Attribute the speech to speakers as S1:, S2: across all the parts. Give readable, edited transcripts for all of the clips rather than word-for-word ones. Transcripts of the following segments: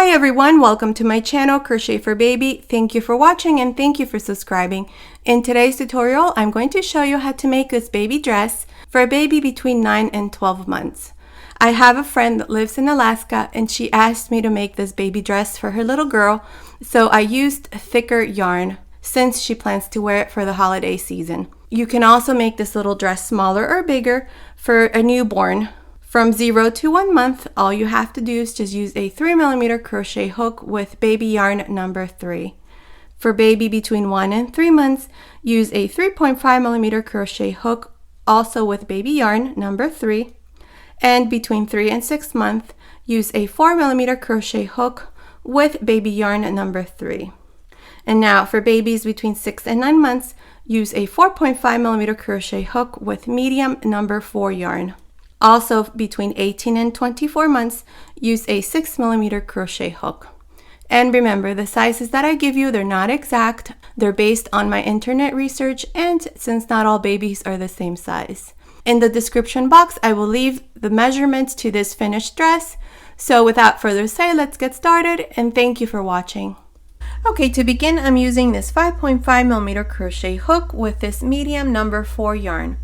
S1: Hi everyone, welcome to my channel Crochet for Baby. Thank you for watching and thank you for subscribing. In today's tutorial, I'm going to show you how to make this baby dress for a baby between 9 and 12 months. I have a friend that lives in Alaska and she asked me to make this baby dress for her little girl, so I used thicker yarn since she plans to wear it for the holiday season. You can also make this little dress smaller or bigger for a newborn. From 0 to 1 month, all you have to do is just use a 3mm crochet hook with baby yarn number 3. For baby between 1 and 3 months, use a 3.5mm crochet hook also with baby yarn number 3. And between 3 and 6 months, use a 4mm crochet hook with baby yarn number 3. And now for babies between 6 and 9 months, use a 4.5mm crochet hook with medium number 4 yarn. Also, between 18 and 24 months, use a 6mm crochet hook. And remember, the sizes that I give you, they're not exact. They're based on my internet research, and since not all babies are the same size. In the description box, I will leave the measurements to this finished dress. So without further ado, let's get started, and thank you for watching. Okay, to begin, I'm using this 5.5mm crochet hook with this medium number 4 yarn.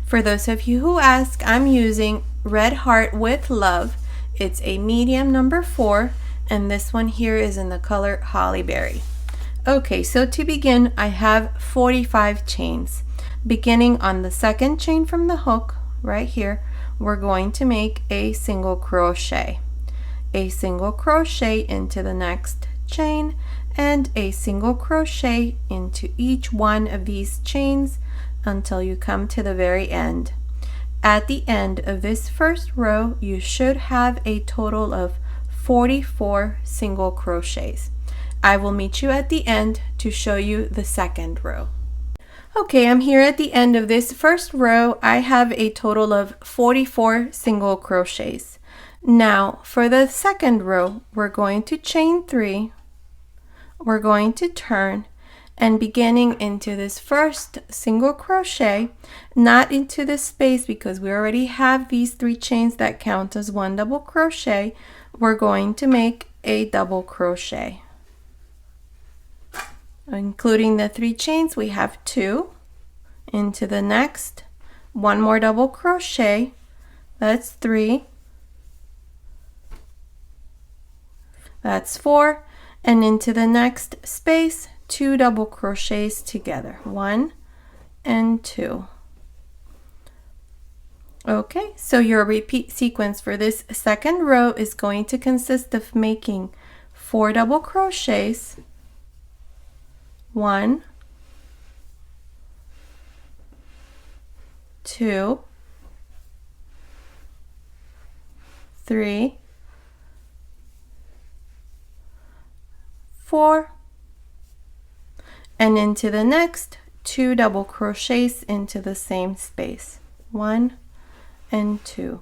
S1: For those of you who ask, I'm using Red Heart with Love. It's a medium number 4, and this one here is in the color Holly Berry. Okay, so to begin, I have 45 chains. Beginning on the second chain from the hook, right here, we're going to make a single crochet. A single crochet into the next chain, and a single crochet into each one of these chains until you come to the very end. At the end of this first row, you should have a total of 44 single crochets. I will meet you at the end to show you the second row. Okay, I'm here at the end of this first row. I have a total of 44 single crochets. Now, for the second row, we're going to chain 3. We're going to turn, and beginning into this first single crochet, not into this space because we already have these 3 chains that count as 1 double crochet, we're going to make a double crochet. Including the 3 chains, we have 2. Into the next, 1 more double crochet, that's 3. That's 4. And into the next space, 2 double crochets together, 1 and 2. Okay, so your repeat sequence for this second row is going to consist of making 4 double crochets, 1, 2, 3, 4, and into the next 2 double crochets into the same space, 1 and 2.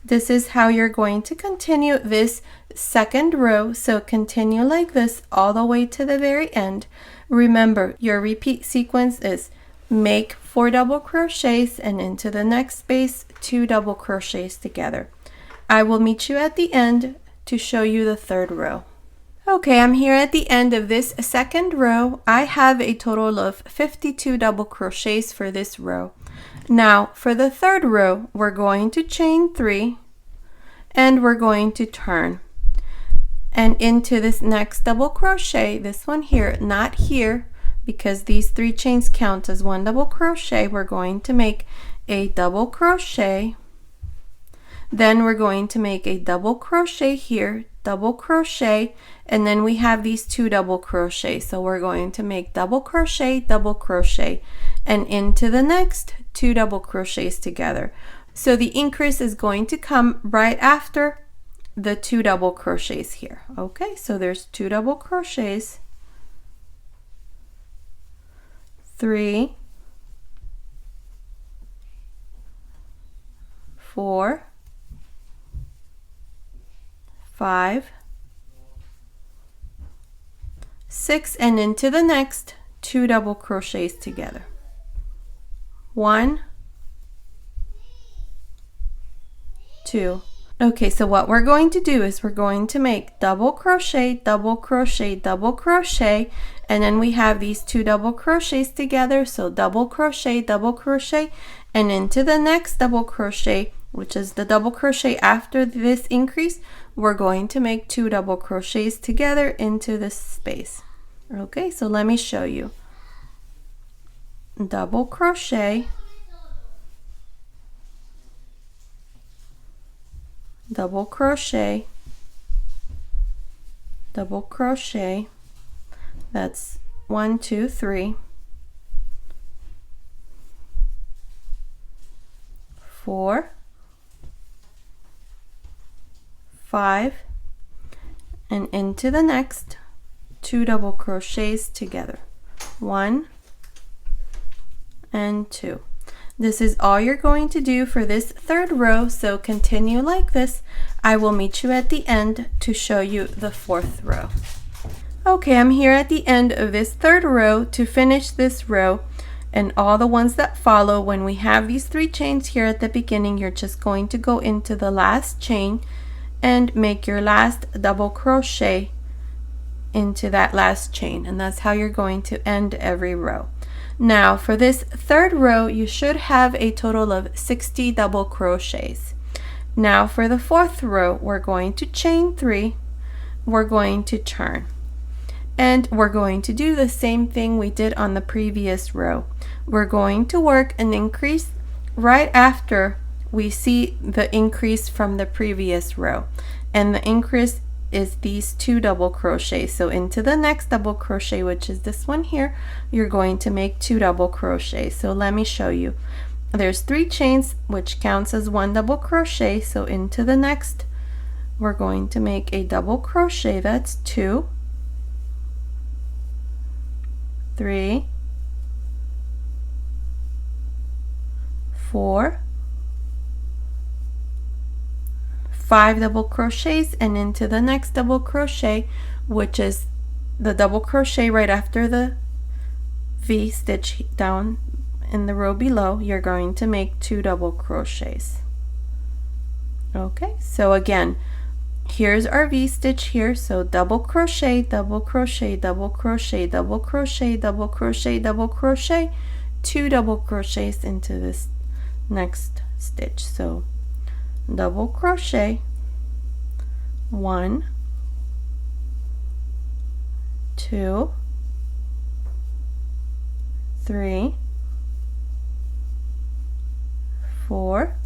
S1: This is how you're going to continue this second row, so continue like this all the way to the very end. Remember, your repeat sequence is make 4 double crochets and into the next space 2 double crochets together. I will meet you at the end to show you the third row. Okay, I'm here at the end of this second row. I have a total of 52 double crochets for this row. Now, for the third row, we're going to chain 3 and we're going to turn. And into this next double crochet, this one here, not here, because these 3 chains count as 1 double crochet, we're going to make a double crochet. Then we're going to make a double crochet here, double crochet, and then we have these 2 double crochets, so we're going to make double crochet, and into the next 2 double crochets together. So the increase is going to come right after the 2 double crochets here. Okay, so there's 2 double crochets, 3, 4, 5, 6, and into the next 2 double crochets together, 1, 2. Okay, so what we're going to do is we're going to make double crochet, double crochet, double crochet, and then we have these 2 double crochets together, so double crochet, and into the next double crochet, which is the double crochet after this increase, we're going to make 2 double crochets together into this space. Okay, so let me show you. Double crochet, double crochet, double crochet. That's 1, 2, 3, 4, 5, and into the next 2 double crochets together. 1 and 2. This is all you're going to do for this 3rd row, so continue like this. I will meet you at the end to show you the 4th row. Okay, I'm here at the end of this 3rd row to finish this row, and all the ones that follow. When we have these 3 chains here at the beginning, you're just going to go into the last chain and make your last double crochet into that last chain, and that's how you're going to end every row. Now for this 3rd row, you should have a total of 60 double crochets. Now for the 4th row, we're going to chain 3, we're going to turn, and we're going to do the same thing we did on the previous row. We're going to work an increase right after we see the increase from the previous row, and the increase is these 2 double crochets. So into the next double crochet, which is this one here, you're going to make 2 double crochets. So let me show you. There's 3 chains, which counts as 1 double crochet. So into the next, we're going to make a double crochet. That's 2, 3, 4, 5 double crochets, and into the next double crochet, which is the double crochet right after the V stitch down in the row below, you're going to make 2 double crochets. Okay, so again, here's our V stitch here, so double crochet, double crochet, double crochet, double crochet, double crochet, double crochet, 2 double crochets into this next stitch. So double crochet, 1, 2, 3, 4,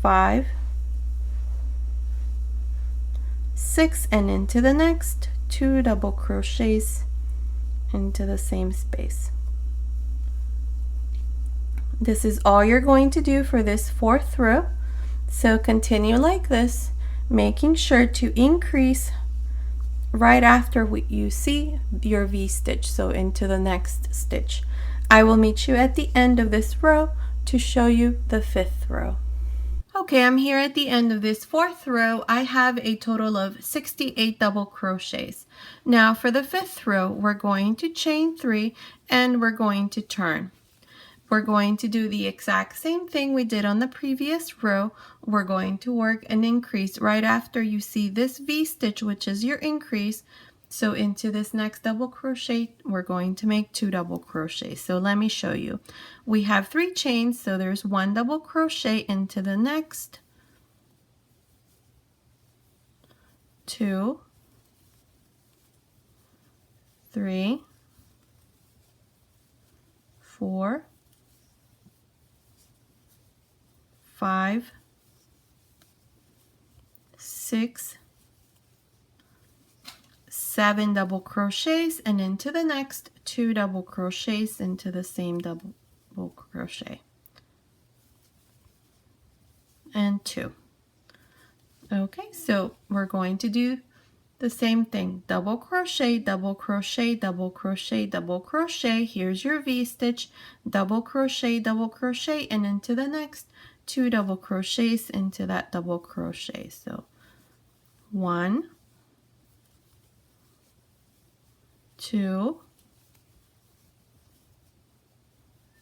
S1: 5, 6, and into the next 2 double crochets into the same space. This is all you're going to do for this 4th row. So continue like this, making sure to increase right after you see your V stitch, so into the next stitch. I will meet you at the end of this row to show you the 5th row. Okay, I'm here at the end of this 4th row. I have a total of 68 double crochets. Now for the 5th row, we're going to chain 3 and we're going to turn. We're going to do the exact same thing we did on the previous row. We're going to work an increase right after you see this V stitch, which is your increase. So into this next double crochet, we're going to make 2 double crochets. So let me show you. We have 3 chains, so there's 1 double crochet into the next, 2, 3, 4, 5, 6, 7 double crochets, and into the next 2 double crochets into the same double crochet, and 2. Okay, so we're going to do the same thing. Double crochet, double crochet, double crochet, double crochet. Here's your V stitch, double crochet, and into the next 2 double crochets into that double crochet. So 1, 2,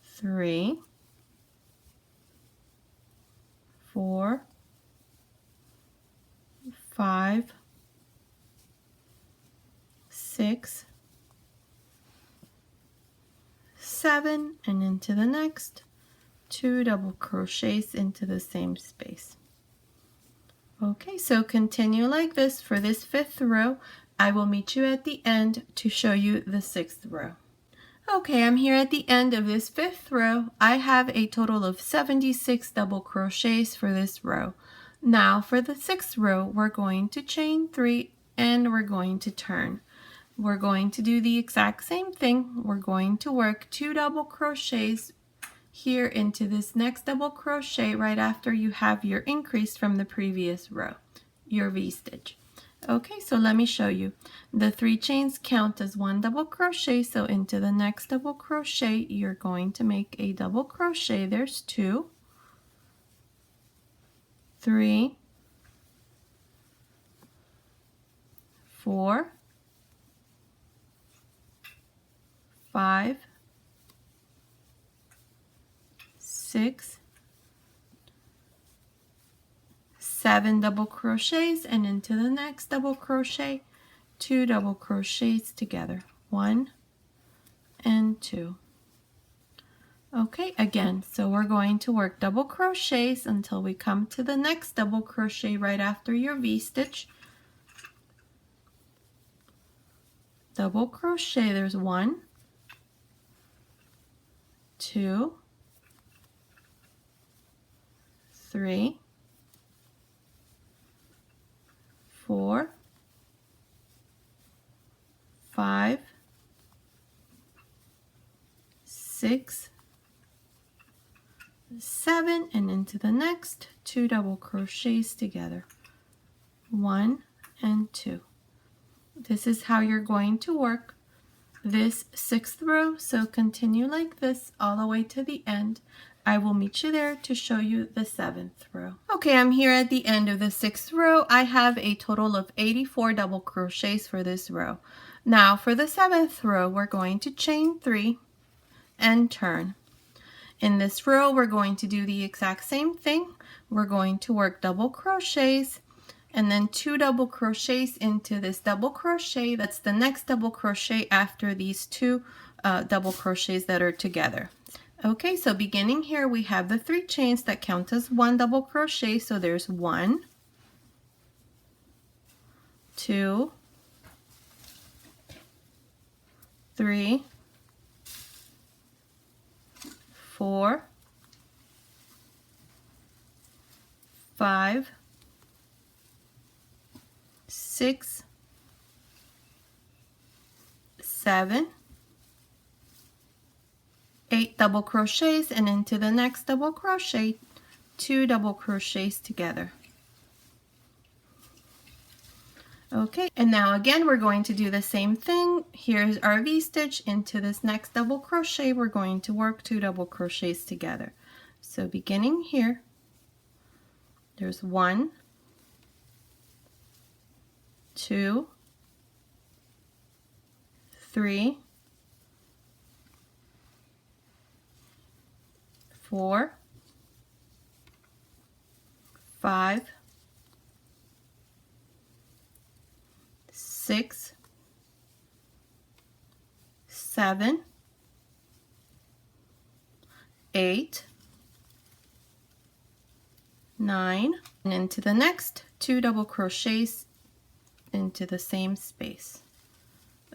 S1: 3, 4, 5, 6, 7, and into the next 2 double crochets into the same space. Okay, so continue like this for this 5th row. I will meet you at the end to show you the 6th row. Okay, I'm here at the end of this 5th row. I have a total of 76 double crochets for this row. Now for the 6th row, we're going to chain 3 and we're going to turn. We're going to do the exact same thing. We're going to work 2 double crochets here into this next double crochet right after you have your increase from the previous row, your V-stitch. Okay, so let me show you. The 3 chains count as 1 double crochet, so into the next double crochet you're going to make a double crochet. There's 2, 3, 4, 5, 6, 7 double crochets, and into the next double crochet 2 double crochets together, 1 and 2. Okay, again, so we're going to work double crochets until we come to the next double crochet right after your V-stitch. Double crochet, there's 1, 2, 3, 4, 5, 6, 7, and into the next 2 double crochets together, 1 and 2. This is how you're going to work this 6th row, so continue like this all the way to the end. I will meet you there to show you the 7th row. Okay, I'm here at the end of the 6th row. I have a total of 84 double crochets for this row. Now for the 7th row, we're going to chain 3 and turn. In this row, we're going to do the exact same thing. We're going to work double crochets and then 2 double crochets into this double crochet. That's the next double crochet after these 2 double crochets that are together. Okay, so beginning here, we have the 3 chains that count as 1 double crochet. So there's 1, 2, 3, 4, 5, 6, 7, 8 double crochets, and into the next double crochet 2 double crochets together. Okay, and now again we're going to do the same thing. Here's our V-stitch. Into this next double crochet we're going to work 2 double crochets together. So beginning here, there's 1, 2, 3, 4, 5, 6, 7, 8, 9, and into the next 2 double crochets into the same space.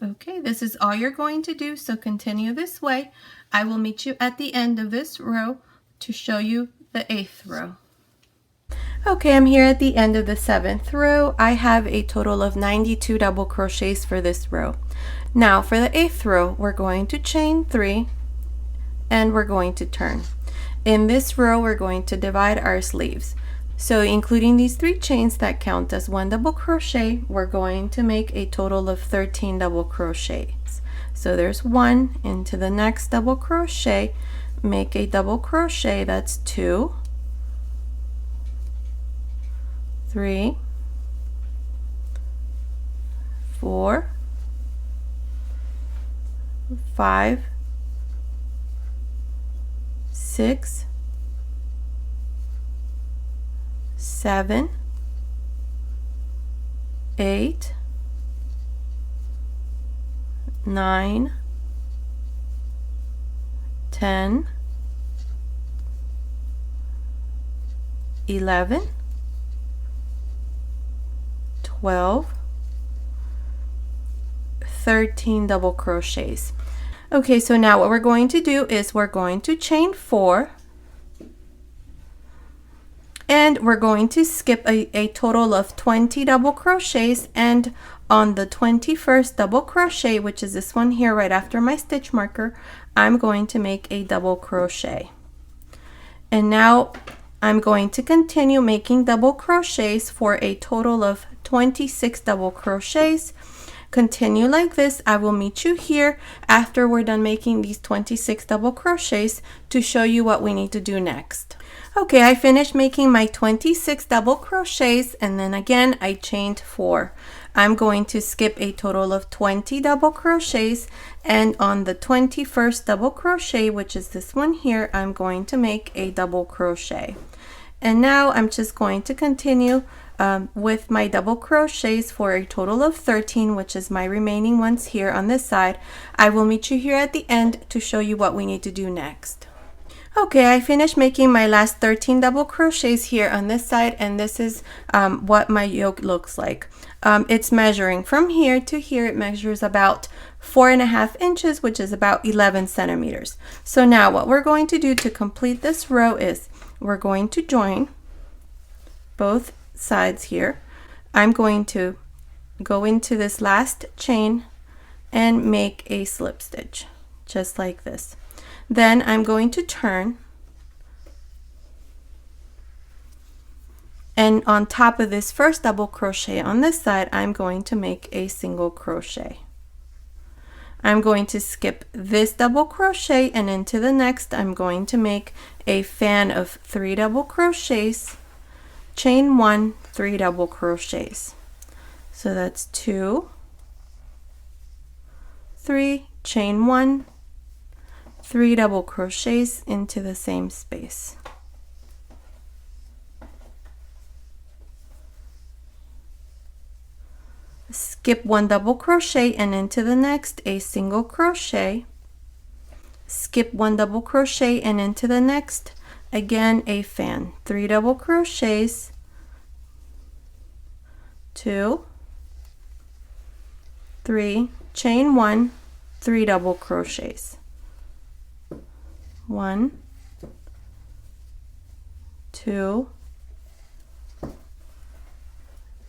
S1: Okay, this is all you're going to do, so continue this way. I will meet you at the end of this row to show you the 8th row. Okay, I'm here at the end of the 7th row. I have a total of 92 double crochets for this row. Now for the 8th row, we're going to chain 3 and we're going to turn. In this row, we're going to divide our sleeves. So including these 3 chains that count as 1 double crochet, we're going to make a total of 13 double crochets. So there's 1 into the next double crochet, make a double crochet, that's 2, 3, 4, 5, 6, 7, 8, 9, 10, 11, 12, 13 double crochets. Okay, so now what we're going to do is we're going to chain 4, and we're going to skip a total of 20 double crochets, and on the 21st double crochet, which is this one here right after my stitch marker, I'm going to make a double crochet. And now I'm going to continue making double crochets for a total of 26 double crochets. Continue like this. I will meet you here after we're done making these 26 double crochets to show you what we need to do next. Okay, I finished making my 26 double crochets, and then again I chained 4. I'm going to skip a total of 20 double crochets, and on the 21st double crochet, which is this one here, I'm going to make a double crochet. And now I'm just going to continue with my double crochets for a total of 13, which is my remaining ones here on this side. I will meet you here at the end to show you what we need to do next. Okay, I finished making my last 13 double crochets here on this side, and this is what my yoke looks like. It's measuring from here to here. It measures about 4.5 inches, which is about 11 centimeters. So now what we're going to do to complete this row is we're going to join both sides here. I'm going to go into this last chain and make a slip stitch just like this. Then I'm going to turn, and on top of this first double crochet on this side, I'm going to make a single crochet. I'm going to skip this double crochet, and into the next I'm going to make a fan of 3 double crochets, chain 1, 3 double crochets. So that's 2, 3, chain 1, 3 double crochets into the same space. Skip 1 double crochet, and into the next a single crochet. Skip 1 double crochet, and into the next again a fan. 3 double crochets, 2, 3, chain 1, 3 double crochets. 1, 2,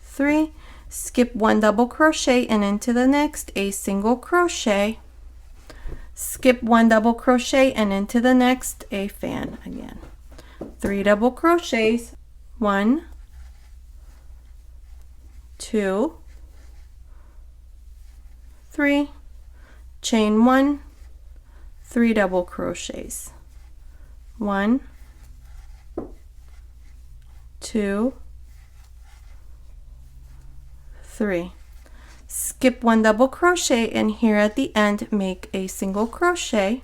S1: 3, skip 1 double crochet, and into the next a single crochet, skip 1 double crochet, and into the next a fan again. 3 double crochets, 1, 2, 3, chain 1, 3 double crochets. 1, 2, 3. Skip 1 double crochet, and here at the end make a single crochet.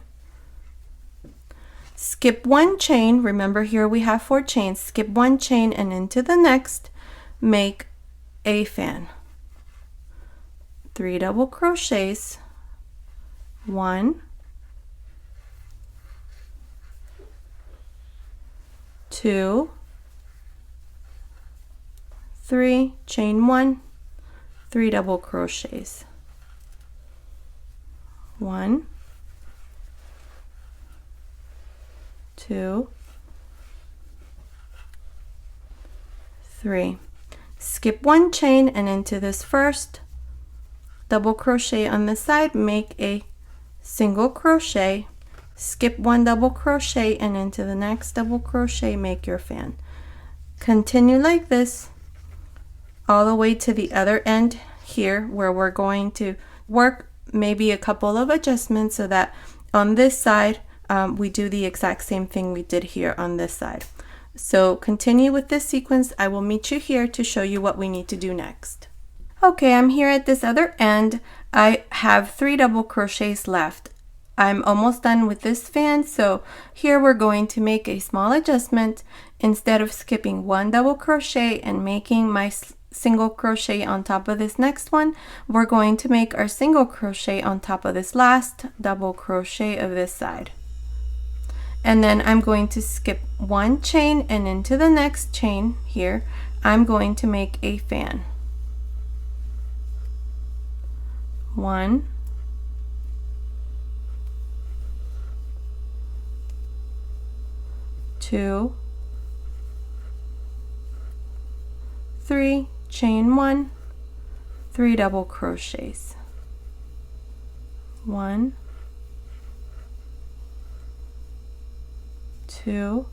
S1: Skip 1 chain. Remember, here we have 4 chains. Skip 1 chain, and into the next make a fan. 3 double crochets. 1, 2, 3, chain 1, 3 double crochets. 1, 2, 3. Skip 1 chain, and into this first double crochet on this side make a single crochet. Skip 1 double crochet, and into the next double crochet make your fan. Continue like this all the way to the other end here, where we're going to work maybe a couple of adjustments so that on this side we do the exact same thing we did here on this side. So continue with this sequence. I will meet you here to show you what we need to do next. Okay, I'm here at this other end. I have 3 double crochets left. I'm almost done with this fan, so here we're going to make a small adjustment. instead of skipping one double crochet and making my single crochet on top of this next one, we're going to make our single crochet on top of this last double crochet of this side. And then I'm going to skip one chain, and into the next chain here I'm going to make a fan. 1, 2, 3, chain 1, 3 double crochets. 1, 2,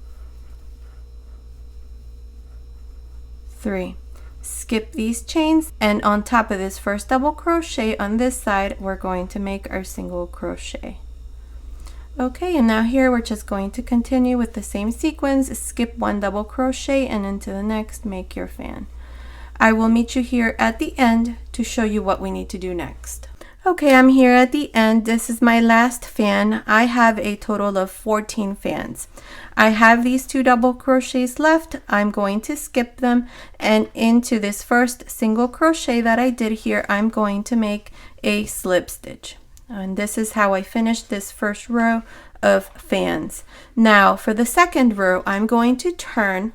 S1: 3. Skip these chains, and on top of this first double crochet on this side we're going to make our single crochet. Okay, and now here we're just going to continue with the same sequence. Skip one double crochet and into the next make your fan. I will meet you here at the end to show you what we need to do next. Okay, I'm here at the end. This is my last fan. I have a total of 14 fans. I have these 2 double crochets left. I'm going to skip them, and into this first single crochet that I did here, I'm going to make a slip stitch. And this is how I finished this first row of fans. Now for the second row, I'm going to turn,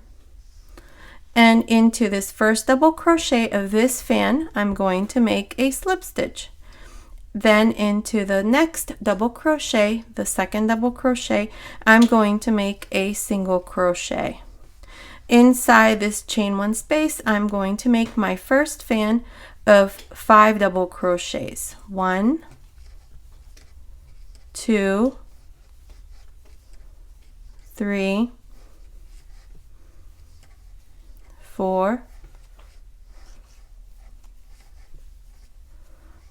S1: and into this first double crochet of this fan, I'm going to make a slip stitch. Then into the next double crochet, the second double crochet, I'm going to make a single crochet. Inside this chain 1 space, I'm going to make my first fan of 5 double crochets. 1, 2, 3, 4,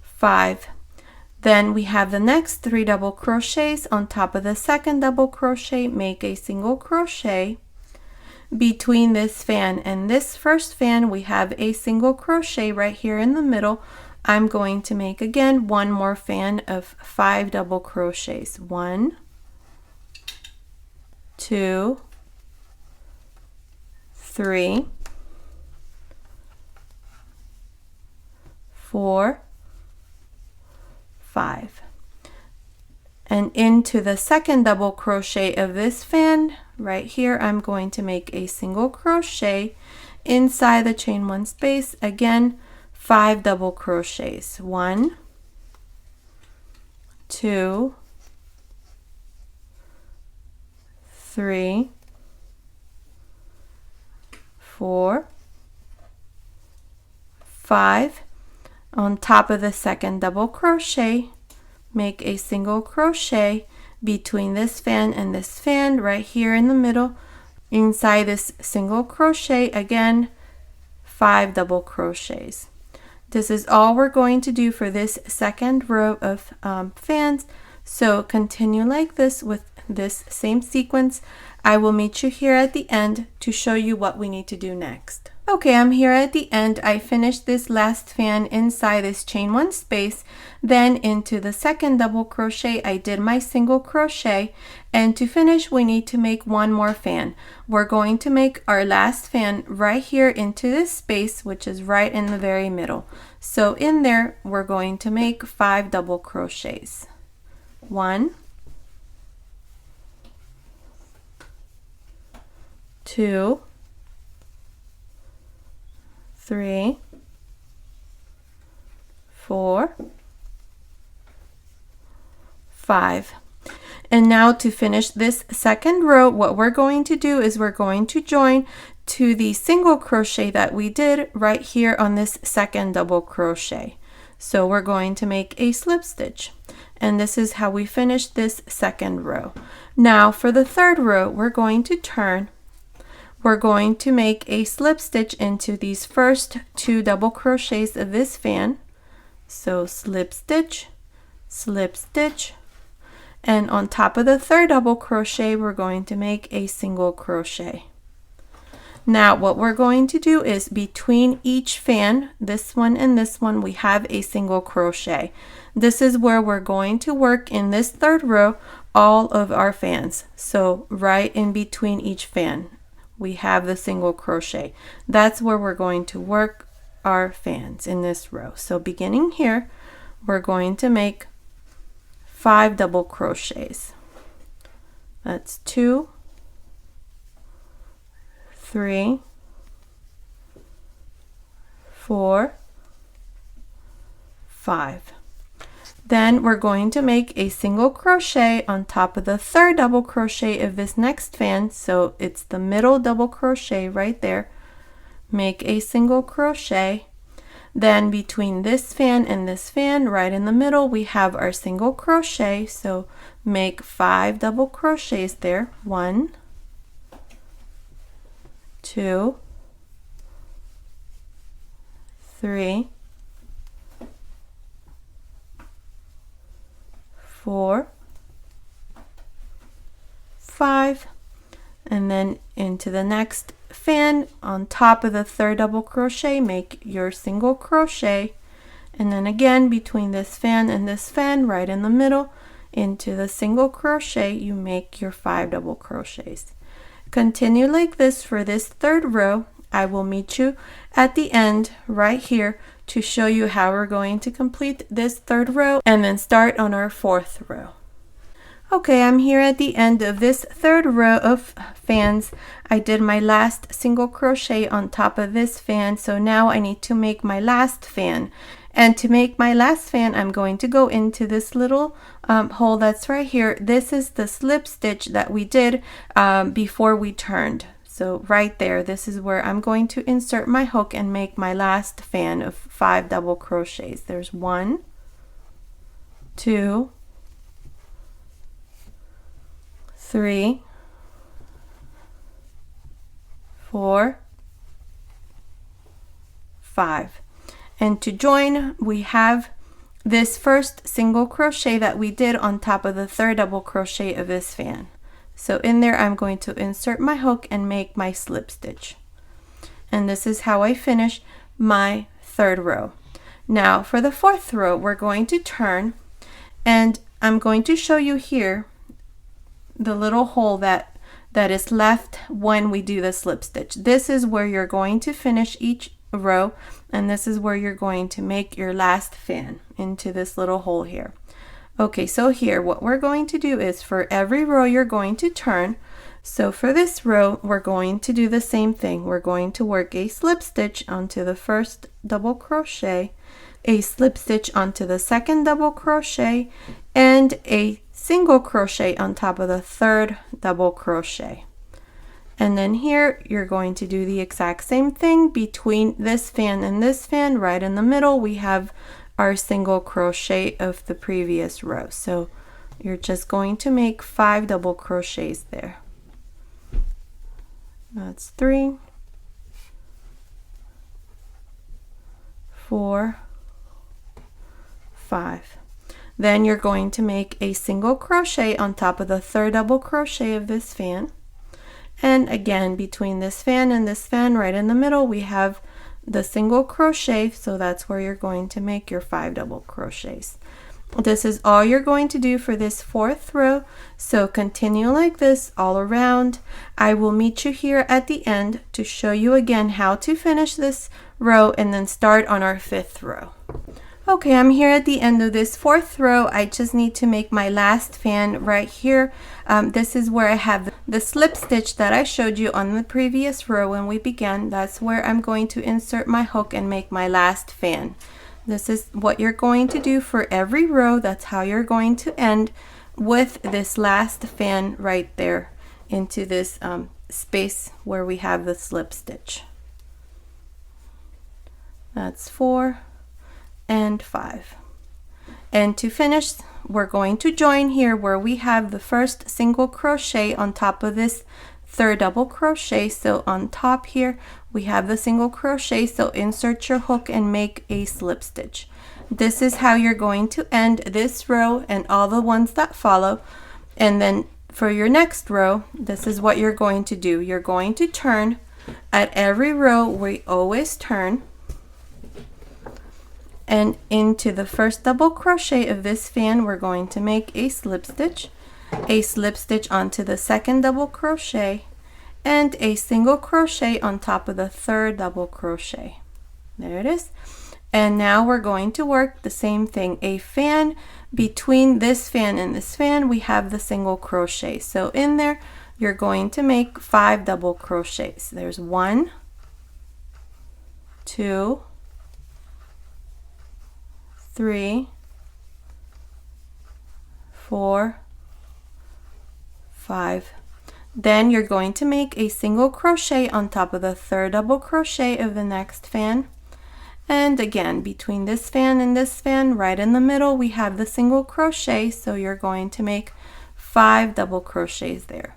S1: 5. Then we have the next 3 double crochets on top of the second double crochet. Make a single crochet. Between this fan and this first fan, we have a single crochet right here in the middle. I'm going to make again one more fan of 5 double crochets. 1, 2, 3, 4, 5. And into the second double crochet of this fan right here, I'm going to make a single crochet. Inside the chain 1 space, again 5 double crochets. 1, 2, 3, 4, 5. On top of the second double crochet, make a single crochet between this fan and this fan right here in the middle. Inside this single crochet, again 5 double crochets. This is all we're going to do for this second row of fans. So continue like this with this same sequence. I will meet you here at the end to show you what we need to do next. Okay, I'm here at the end. I finished this last fan inside this chain 1 space. Then into the second double crochet, I did my single crochet. And to finish, we need to make one more fan. We're going to make our last fan right here into this space, which is right in the very middle. So in there, we're going to make 5 double crochets. 1, 2, 3, 4, 5. And now to finish this second row, what we're going to do is we're going to join to the single crochet that we did right here on this second double crochet. So we're going to make a slip stitch. And this is how we finish this second row. Now for the third row, we're going to turn. We're going to make a slip stitch into these first 2 double crochets of this fan. So slip stitch, and on top of the third double crochet, we're going to make a single crochet. Now what we're going to do is between each fan, this one and this one, we have a single crochet. This is where we're going to work in this third row all of our fans. So right in between each fan, we have the single crochet. That's where we're going to work our fans in this row. So beginning here, we're going to make 5 double crochets. That's 2, 3, 4, 5. Then we're going to make a single crochet on top of the 3rd double crochet of this next fan. So it's the middle double crochet right there. Make a single crochet. Then between this fan and this fan, right in the middle, we have our single crochet. So make 5 double crochets there. 1, 2, 3, 4, 5, and then into the next fan on top of the 3rd double crochet, make your single crochet, and then again between this fan and this fan, right in the middle, into the single crochet, you make your 5 double crochets. Continue like this for this 3rd row. I will meet you at the end right here to show you how we're going to complete this 3rd row and then start on our 4th row. Okay, I'm here at the end of this 3rd row of fans. I did my last single crochet on top of this fan, so now I need to make my last fan. And to make my last fan, I'm going to go into this little hole that's right here. This is the slip stitch that we did before we turned. So right there, this is where I'm going to insert my hook and make my last fan of 5 double crochets. There's 1, 2, 3, 4, 5. And to join, we have this first single crochet that we did on top of the 3rd double crochet of this fan. So in there, I'm going to insert my hook and make my slip stitch. And this is how I finish my 3rd row. Now for the 4th row, we're going to turn, and I'm going to show you here the little hole that is left when we do the slip stitch. This is where you're going to finish each row, and this is where you're going to make your last fan into this little hole here. Okay, so here what we're going to do is for every row you're going to turn. So for this row, we're going to do the same thing. We're going to work a slip stitch onto the 1st double crochet, a slip stitch onto the 2nd double crochet, and a single crochet on top of the 3rd double crochet. And then here you're going to do the exact same thing between this fan and this fan. Right in the middle, we have our single crochet of the previous row. So you're just going to make 5 double crochets there. That's 3, 4, 5. Then you're going to make a single crochet on top of the 3rd double crochet of this fan. And again, between this fan and this fan, right in the middle, we have the single crochet, so that's where you're going to make your 5 double crochets. This is all you're going to do for this 4th row, so continue like this all around. I will meet you here at the end to show you again how to finish this row and then start on our 5th row. Okay, I'm here at the end of this 4th row. I just need to make my last fan right here. This is where I have the slip stitch that I showed you on the previous row when we began. That's where I'm going to insert my hook and make my last fan. This is what you're going to do for every row. That's how you're going to end with this last fan right there into this space where we have the slip stitch. That's 4 and 5. And to finish, we're going to join here where we have the first single crochet on top of this 3rd double crochet. So on top here we have the single crochet, so insert your hook and make a slip stitch. This is how you're going to end this row and all the ones that follow. And then for your next row, this is what you're going to do. You're going to turn. At every row we always turn, and into the 1st double crochet of this fan we're going to make a slip stitch onto the 2nd double crochet, and a single crochet on top of the third double crochet. There it is. And now we're going to work the same thing, a fan. Between this fan and this fan we have the single crochet, so in there you're going to make 5 double crochets. There's 1, 2, 3, 4, 5. Then you're going to make a single crochet on top of the third double crochet of the next fan. And again, between this fan and this fan, right in the middle, we have the single crochet, so you're going to make 5 double crochets there.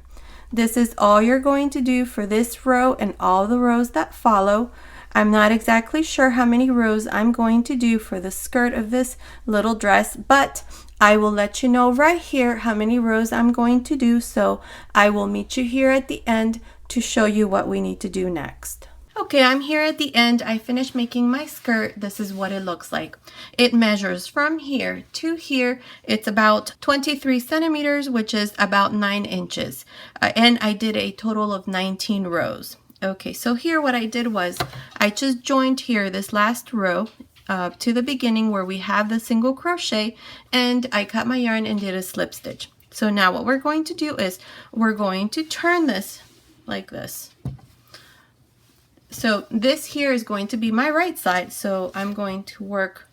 S1: This is all you're going to do for this row and all the rows that follow. I'm not exactly sure how many rows I'm going to do for the skirt of this little dress, but I will let you know right here how many rows I'm going to do, so I will meet you here at the end to show you what we need to do next. Okay, I'm here at the end. I finished making my skirt. This is what it looks like. It measures from here to here. It's about 23 centimeters, which is about 9 inches. And I did a total of 19 rows. Okay, so here what I did was I just joined here this last row to the beginning where we have the single crochet, and I cut my yarn and did a slip stitch. So now what we're going to do is we're going to turn this like this. So this here is going to be my right side, so I'm going to work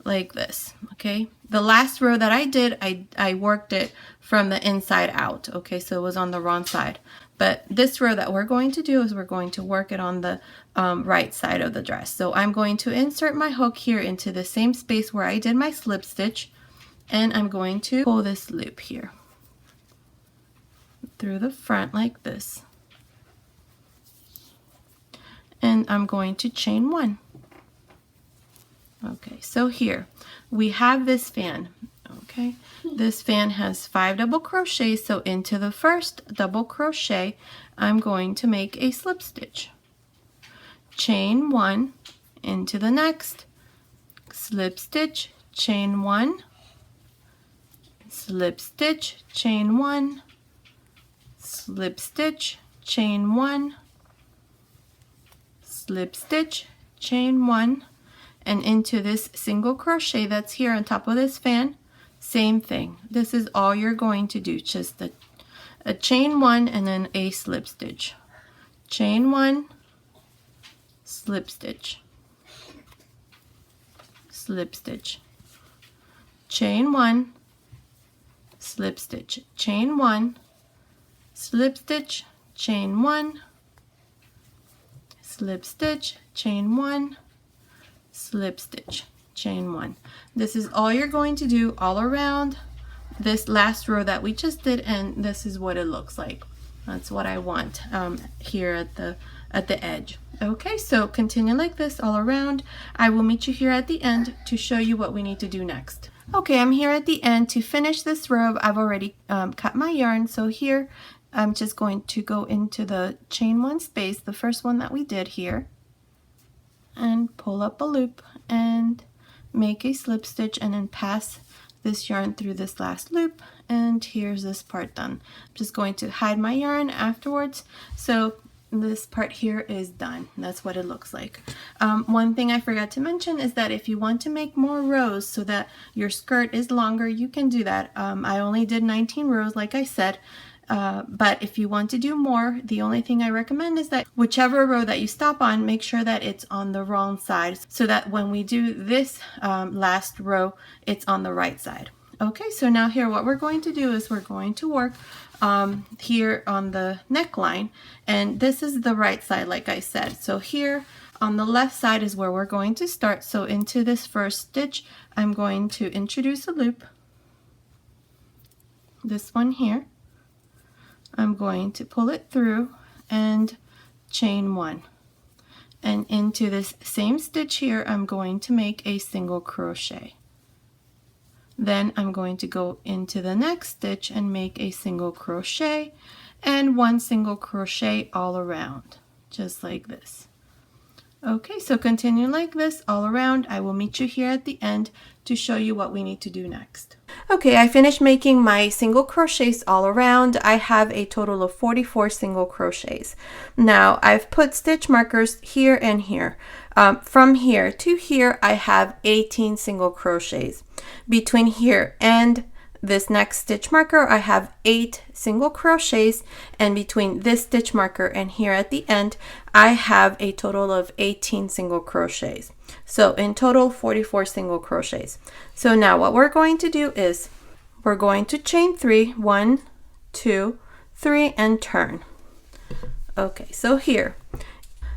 S1: like this, okay? The last row that I did, I worked it from the inside out, okay? So it was on the wrong side. But this row that we're going to do is we're going to work it on the right side of the dress. So I'm going to insert my hook here into the same space where I did my slip stitch, and I'm going to pull this loop here through the front like this. And I'm going to chain 1. Okay, so here we have this fan. Okay, this fan has 5 double crochets, so into the first double crochet I'm going to make a slip stitch, chain 1, into the next, slip stitch, chain 1, slip stitch, chain 1, slip stitch, chain 1, slip stitch, chain 1, and into this single crochet that's here on top of this fan. Same thing. This is all you're going to do, just a chain 1 and then a slip stitch, chain 1, slip stitch, slip stitch, chain 1, slip stitch, chain 1, slip stitch, chain 1, slip stitch, chain 1, slip stitch, chain 1. This is all you're going to do all around this last row that we just did, and this is what it looks like. That's what I want here at the edge. Okay, so continue like this all around. I will meet you here at the end to show you what we need to do next. Okay, I'm here at the end to finish this row. I've already cut my yarn, so here I'm just going to go into the chain 1 space, the first one that we did here, and pull up a loop and make a slip stitch, and then pass this yarn through this last loop, and here's this part done. I'm just going to hide my yarn afterwards, so this part here is done. That's what it looks like. One thing I forgot to mention is that if you want to make more rows so that your skirt is longer, you can do that. I only did 19 rows like I said, but if you want to do more, the only thing I recommend is that whichever row that you stop on, make sure that it's on the wrong side, so that when we do this last row, it's on the right side. Okay, so now here what we're going to do is we're going to work here on the neckline, and this is the right side like I said. So here on the left side is where we're going to start. So into this first stitch, I'm going to introduce a loop, this one here. I'm going to pull it through and chain 1, and into this same stitch here I'm going to make a single crochet. Then I'm going to go into the next stitch and make a single crochet and 1 single crochet all around, just like this. Okay, so continue like this all around. I will meet you here at the end to show you what we need to do next. Okay, I finished making my single crochets all around. I have a total of 44 single crochets. Now I've put stitch markers here and here. From here to here, I have 18 single crochets. Between here and this next stitch marker, I have 8 single crochets, and between this stitch marker and here at the end, I have a total of 18 single crochets. So in total, 44 single crochets. So now what we're going to do is we're going to chain 3, 1, 2, 3, and turn. Okay, so here.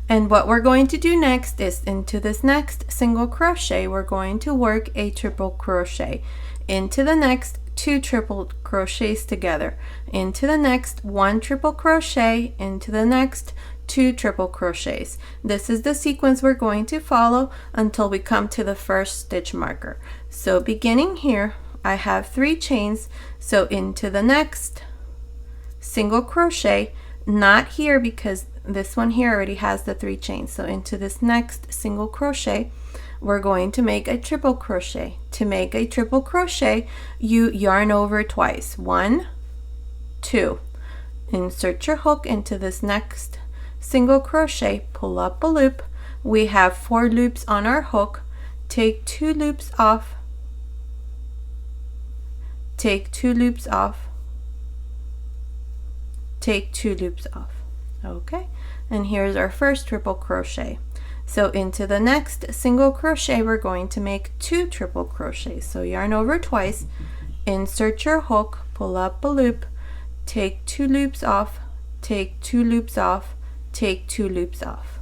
S1: And what we're going to do next is into this next single crochet, we're going to work a triple crochet. Into the next 2 triple crochets together, into the next 1 triple crochet, into the next 2 triple crochets. This is the sequence we're going to follow until we come to the first stitch marker. So beginning here, I have 3 chains, so into the next single crochet, not here because this one here already has the 3 chains. So into this next single crochet, we're going to make a triple crochet. To make a triple crochet, you yarn over twice. 1, 2. Insert your hook into this next single crochet, pull up a loop. We have 4 loops on our hook. Take 2 loops off. Take 2 loops off. Take 2 loops off. Okay, and here's our first triple crochet. So into the next single crochet, we're going to make 2 triple crochets. So yarn over twice, insert your hook, pull up a loop, take 2 loops off, take 2 loops off, take 2 loops off.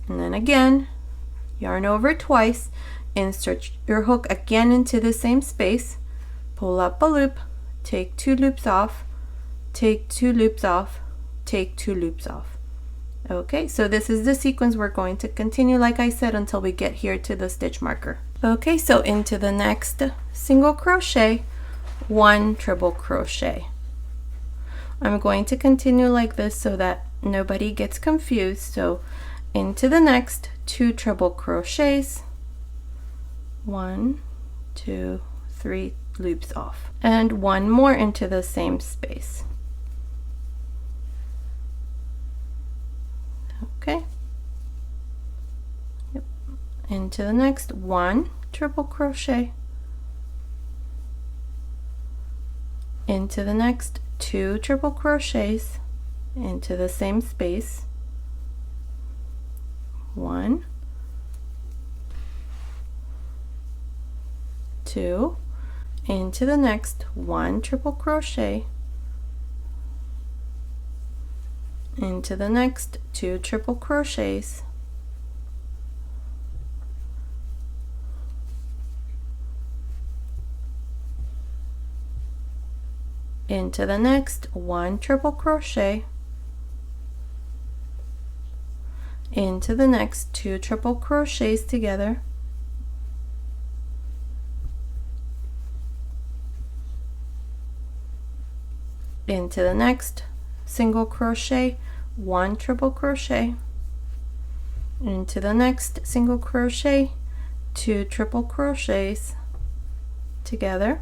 S1: And then again, yarn over twice, insert your hook again into the same space, pull up a loop, take 2 loops off, take 2 loops off, take 2 loops off. Okay, so this is the sequence we're going to continue, like I said, until we get here to the stitch marker. Okay, so into the next single crochet, 1 triple crochet. I'm going to continue like this so that nobody gets confused. So into the next 2 triple crochets, 1, 2, 3 loops off, and 1 more into the same space. Okay, yep. Into the next 1 triple crochet, into the next 2 triple crochets, into the same space, 1, 2, into the next 1 triple crochet, into the next 2 triple crochets, into the next 1 triple crochet, into the next 2 triple crochets together, into the next single crochet, 1 triple crochet, into the next single crochet, 2 triple crochets together,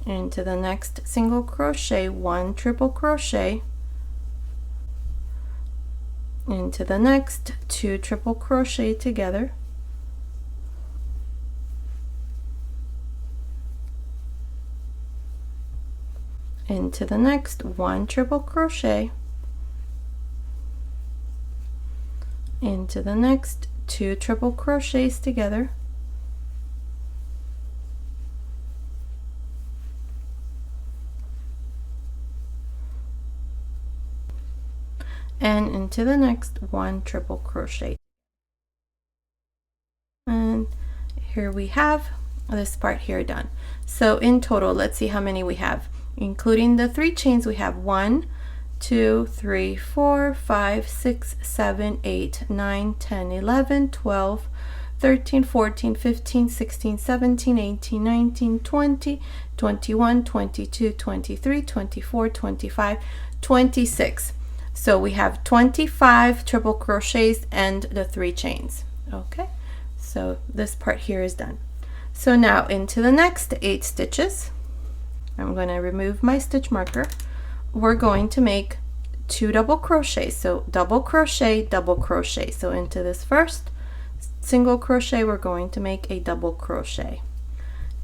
S1: into the next single crochet, 1 triple crochet, into the next 2 triple crochet together, into the next 1 triple crochet, into the next 2 triple crochets together, and into the next 1 triple crochet. And here we have this part here done. So in total, let's see how many we have. Including the 3 chains, we have 1, 2, 3, 4, 5, 6, 7, 8, 9, 10, 11, 12, 13, 14, 15, 16, 17, 18, 19, 20, 21, 22, 23, 24, 25, 26. So we have 25 triple crochets and the 3 chains. Okay, so this part here is done. So now into the next 8 stitches, I'm going to remove my stitch marker. We're going to make 2 double crochets. So double crochet, double crochet. So into this first single crochet, we're going to make a double crochet.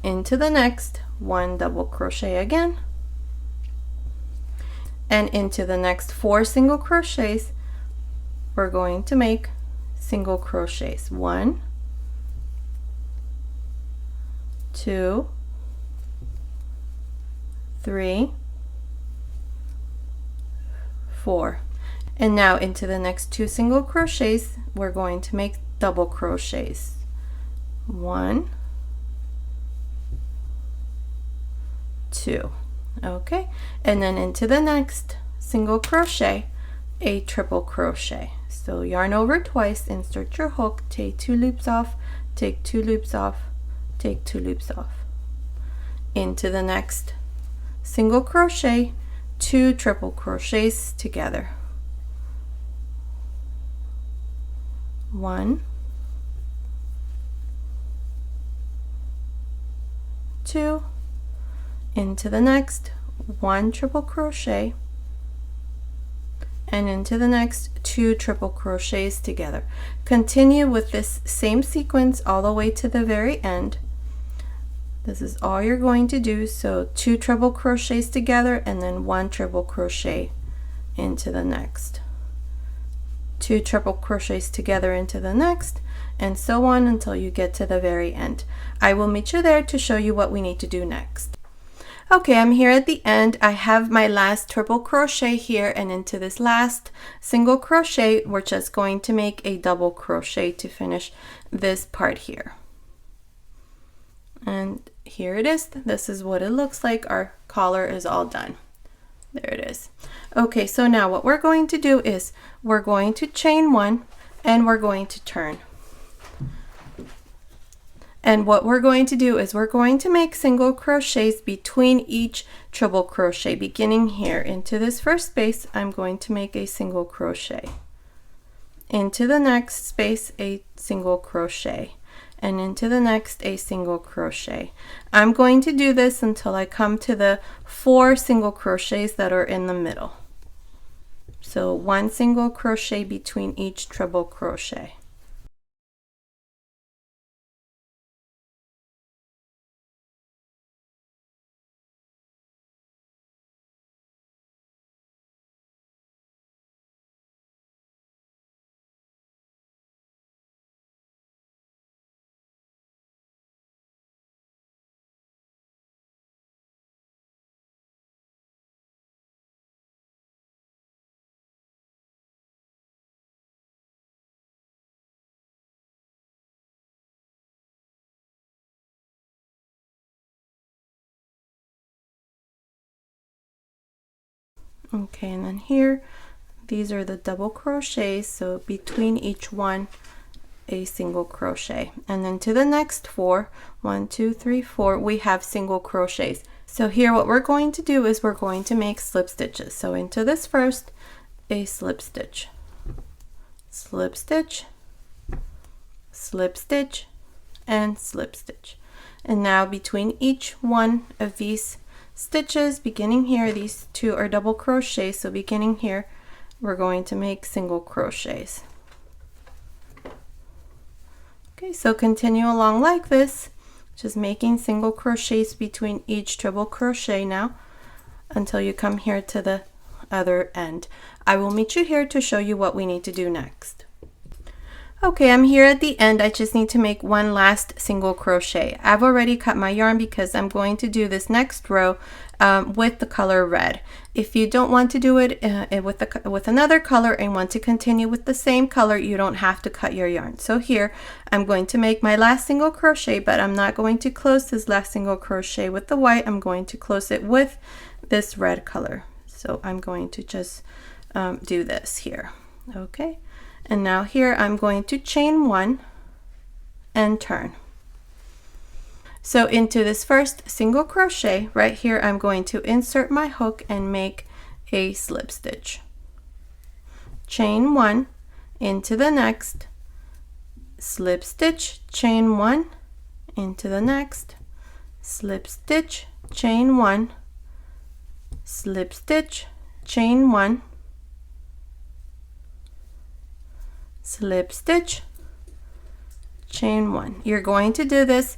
S1: Into the next, 1 double crochet again. And into the next 4 single crochets, we're going to make single crochets. 1, 2, 3, 4. And now into the next 2 single crochets, we're going to make double crochets. 1, 2. Okay, and then into the next single crochet, a triple crochet. So yarn over twice, insert your hook, take 2 loops off, take 2 loops off, take 2 loops off. Into the next single crochet, 2 triple crochets together. 1, 2, into the next 1 triple crochet, and into the next 2 triple crochets together. Continue with this same sequence all the way to the very end. This is all you're going to do. So 2 triple crochets together and then 1 triple crochet into the next, 2 triple crochets together into the next, and so on until you get to the very end. I will meet you there to show you what we need to do next. Okay, I'm here at the end. I have my last triple crochet here, and into this last single crochet, we're just going to make a double crochet to finish this part here. And here it is. This is what it looks like. Our collar is all done. There it is. Okay, so now what we're going to do is we're going to chain 1 and we're going to turn. And what we're going to do is we're going to make single crochets between each triple crochet. Beginning here into this first space, I'm going to make a single crochet. Into the next space, a single crochet. And into the next, a single crochet. I'm going to do this until I come to the 4 single crochets that are in the middle. So 1 single crochet between each triple crochet. Okay, and then here, these are the double crochets, so between each one, a single crochet. And then to the next 4, 1, 2, 3, 4, we have single crochets. So here what we're going to do is we're going to make slip stitches. So into this first, a slip stitch, slip stitch, slip stitch, and slip stitch. And now between each one of these stitches, beginning here, these 2 are double crochets, so beginning here we're going to make single crochets. Okay, so continue along like this, just making single crochets between each triple crochet now until you come here to the other end. I will meet you here to show you what we need to do next. Okay, I'm here at the end. I just need to make 1 last single crochet. I've already cut my yarn because I'm going to do this next row with the color red. If you don't want to do it with another color and want to continue with the same color, you don't have to cut your yarn. So here I'm going to make my last single crochet, but I'm not going to close this last single crochet with the white. I'm going to close it with this red color. So I'm going to just do this here. Okay. And now here I'm going to chain 1 and turn. So into this first single crochet right here, I'm going to insert my hook and make a slip stitch. chain 1, into the next, slip stitch, chain 1, into the next, slip stitch, chain 1, slip stitch, chain 1, slip stitch, chain 1. You're going to do this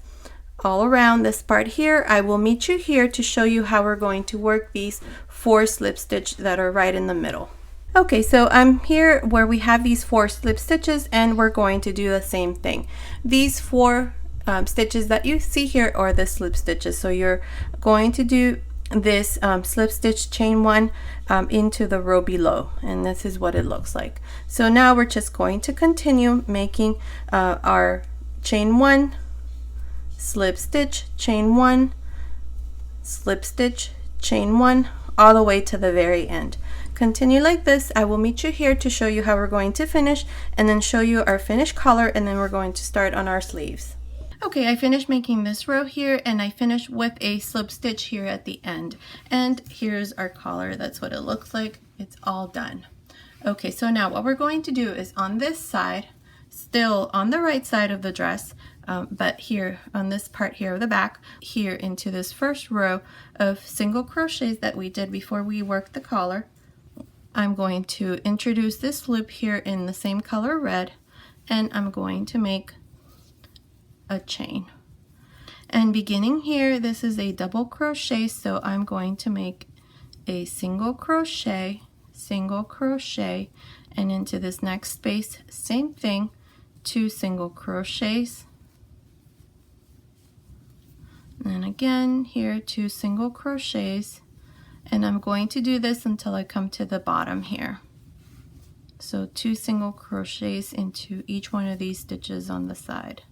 S1: all around this part here. I will meet you here to show you how we're going to work these 4 slip stitch that are right in the middle. Okay, so I'm here where we have these 4 slip stitches, and we're going to do the same thing. These 4 stitches that you see here are the slip stitches. So you're going to do this slip stitch, chain 1 into the row below, and this is what it looks like. So now we're just going to continue making our chain 1, slip stitch, chain 1, slip stitch, chain 1, all the way to the very end. Continue like this. I will meet you here to show you how we're going to finish, and then show you our finished collar, and then we're going to start on our sleeves. Okay, I finished making this row here, and I finished with a slip stitch here at the end. And here's our collar. That's what it looks like. It's all done. Okay, so now what we're going to do is on this side, still on the right side of the dress, but here on this part here of the back, here into this first row of single crochets that we did before we worked the collar, I'm going to introduce this loop here in the same color red, and I'm going to make a chain. And beginning here, this is a double crochet, so I'm going to make a single crochet, and into this next space, same thing, 2 single crochets, and then again here 2 single crochets, and I'm going to do this until I come to the bottom here. So 2 single crochets into each one of these stitches on the side.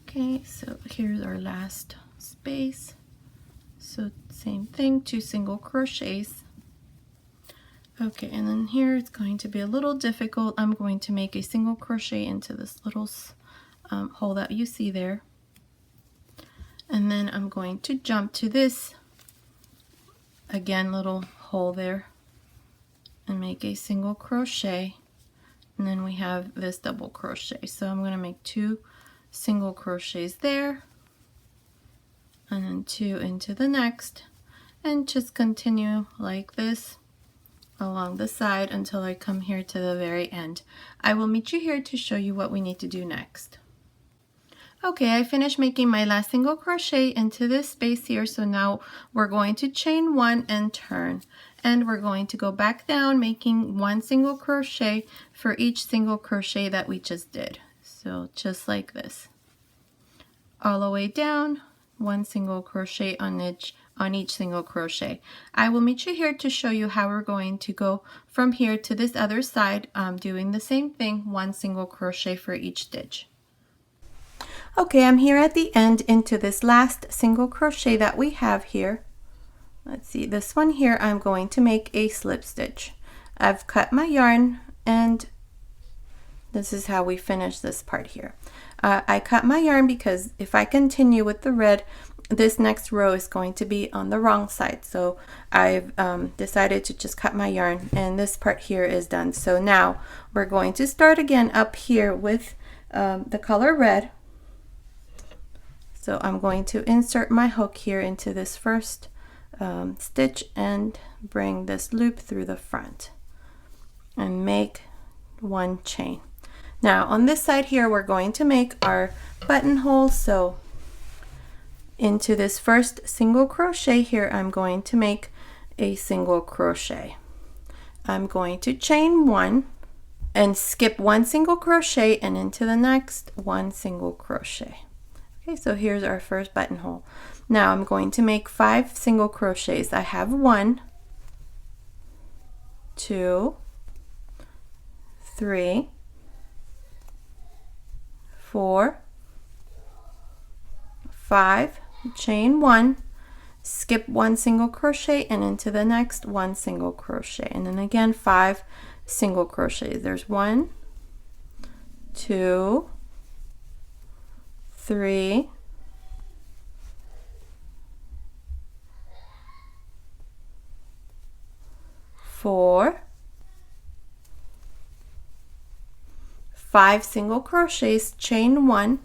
S1: Okay, so here's our last space. So same thing, 2 single crochets. Okay, and then here it's going to be a little difficult. I'm going to make a single crochet into this little hole that you see there. And then I'm going to jump to this, again, little hole there, and make a single crochet. And then we have this double crochet. So I'm going to make 2 single crochets there, and then 2 into the next, and just continue like this along the side until I come here to the very end. I will meet you here to show you what we need to do next. Okay, I finished making my last single crochet into this space here, so now we're going to chain 1 and turn, and we're going to go back down making 1 single crochet for each single crochet that we just did. So just like this, all the way down, 1 single crochet on each single crochet. I will meet you here to show you how we're going to go from here to this other side, doing the same thing, 1 single crochet for each stitch. Okay, I'm here at the end into this last single crochet that we have here. Let's see, this one here, I'm going to make a slip stitch. I've cut my yarn, and this is how we finish this part here. I cut my yarn because if I continue with the red, this next row is going to be on the wrong side. So I've decided to just cut my yarn, and this part here is done. So now we're going to start again up here with the color red. So I'm going to insert my hook here into this first stitch and bring this loop through the front and make 1 chain. Now on this side here, we're going to make our buttonhole. So into this first single crochet here, I'm going to make a single crochet. I'm going to chain 1 and skip 1 single crochet, and into the next 1 single crochet. Okay, so here's our first buttonhole. Now I'm going to make 5 single crochets. I have 1, 2, 3, 4, 5, chain 1, skip 1 single crochet, and into the next 1 single crochet, and then again 5 single crochets. There's 1, 2, 3, 4, 5 single crochets, chain 1,